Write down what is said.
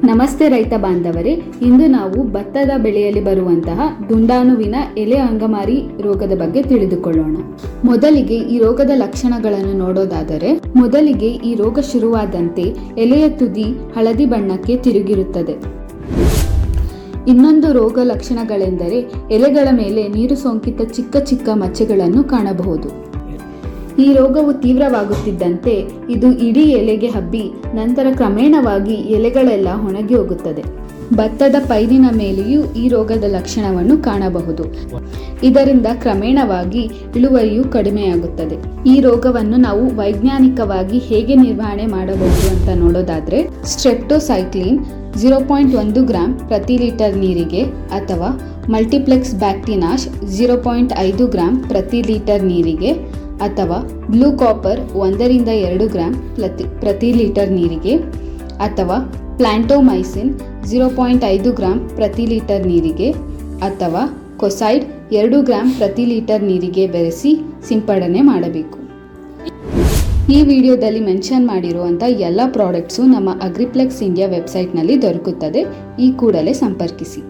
ನಮಸ್ತೆ ರೈತ ಬಾಂಧವರೇ, ಇಂದು ನಾವು ಭತ್ತದ ಬೆಳೆಯಲ್ಲಿ ಬರುವಂತಹ ದುಂಡಾಣುವಿನ ಎಲೆ ಅಂಗಮಾರಿ ರೋಗದ ಬಗ್ಗೆ ತಿಳಿದುಕೊಳ್ಳೋಣ. ಮೊದಲಿಗೆ ಈ ರೋಗದ ಲಕ್ಷಣಗಳನ್ನು ನೋಡೋದಾದರೆ, ಮೊದಲಿಗೆ ಈ ರೋಗ ಶುರುವಾದಂತೆ ಎಲೆಯ ತುದಿ ಹಳದಿ ಬಣ್ಣಕ್ಕೆ ತಿರುಗಿರುತ್ತದೆ. ಇನ್ನೊಂದು ರೋಗ ಲಕ್ಷಣಗಳೆಂದರೆ ಎಲೆಗಳ ಮೇಲೆ ನೀರು ಸೋಂಕಿತ ಚಿಕ್ಕ ಚಿಕ್ಕ ಮಚ್ಚೆಗಳನ್ನು ಕಾಣಬಹುದು. ಈ ರೋಗವು ತೀವ್ರವಾಗುತ್ತಿದ್ದಂತೆ ಇದು ಇಡೀ ಎಲೆಗೆ ಹಬ್ಬಿ ನಂತರ ಕ್ರಮೇಣವಾಗಿ ಎಲೆಗಳೆಲ್ಲ ಒಣಗಿ ಹೋಗುತ್ತದೆ. ಭತ್ತದ ಪೈರಿನ ಮೇಲೆಯೂ ಈ ರೋಗದ ಲಕ್ಷಣವನ್ನು ಕಾಣಬಹುದು. ಇದರಿಂದ ಕ್ರಮೇಣವಾಗಿ ಇಳುವರಿಯು ಕಡಿಮೆಯಾಗುತ್ತದೆ. ಈ ರೋಗವನ್ನು ನಾವು ವೈಜ್ಞಾನಿಕವಾಗಿ ಹೇಗೆ ನಿರ್ವಹಣೆ ಮಾಡಬಹುದು ಅಂತ ನೋಡೋದಾದ್ರೆ, ಸ್ಟ್ರೆಪ್ಟೋಸೈಕ್ಲಿನ್ 0.1 ಗ್ರಾಂ ಪ್ರತಿ ಲೀಟರ್ ನೀರಿಗೆ ಅಥವಾ ಮಲ್ಟಿಪ್ಲೆಕ್ಸ್ ಬ್ಯಾಕ್ಟಿನಾಶ್ 0.5 ಗ್ರಾಂ ಪ್ರತಿ ಲೀಟರ್ ನೀರಿಗೆ ಅಥವಾ ಬ್ಲೂ ಕಾಪರ್ 1-2 ಗ್ರಾಂ ಪ್ರತಿ ಲೀಟರ್ ನೀರಿಗೆ ಅಥವಾ ಪ್ಲಾಂಟೋಮೈಸಿನ್ 0.5 ಗ್ರಾಂ ಪ್ರತಿ ಲೀಟರ್ ನೀರಿಗೆ ಅಥವಾ ಕೊಸೈಡ್ 2 ಗ್ರಾಂ ಪ್ರತಿ ಲೀಟರ್ ನೀರಿಗೆ ಬೆರೆಸಿ ಸಿಂಪಡಣೆ ಮಾಡಬೇಕು. ಈ ವಿಡಿಯೋದಲ್ಲಿ ಮೆನ್ಷನ್ ಮಾಡಿರುವಂಥ ಎಲ್ಲ ಪ್ರಾಡಕ್ಟ್ಸು ನಮ್ಮ ಅಗ್ರಿಪ್ಲೆಕ್ಸ್ ಇಂಡಿಯಾ ವೆಬ್ಸೈಟ್ನಲ್ಲಿ ದೊರಕುತ್ತದೆ. ಈ ಕೂಡಲೇ ಸಂಪರ್ಕಿಸಿ.